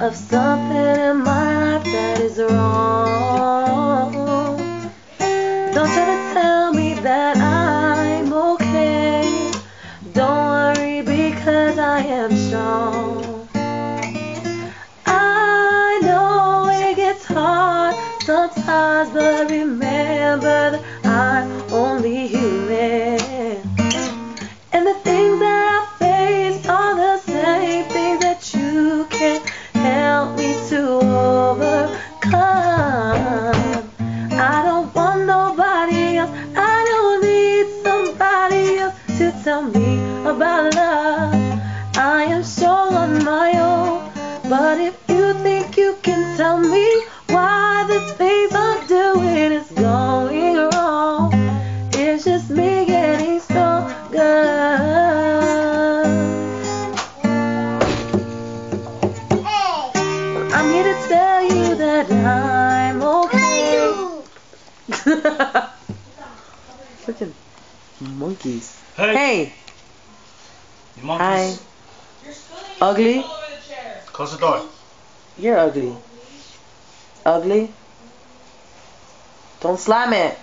of something in my life that is wrong. Don't try to tell me that I'm okay. Don't worry because I am strong. I know it gets hard sometimes, but remember that I'm only human. And the things that I face are the same things that you can help me to overcome. I don't want nobody else. I don't need somebody else to tell me about love. I am strong on my own. But if you think you can tell me why the things I'm doing is going wrong, it's just me getting stronger. I'm here to tell you that I'm okay. Freaking monkeys. Hey. Monkeys. Hi. Ugly? Close the door. You're ugly. Ugly? Don't slam it.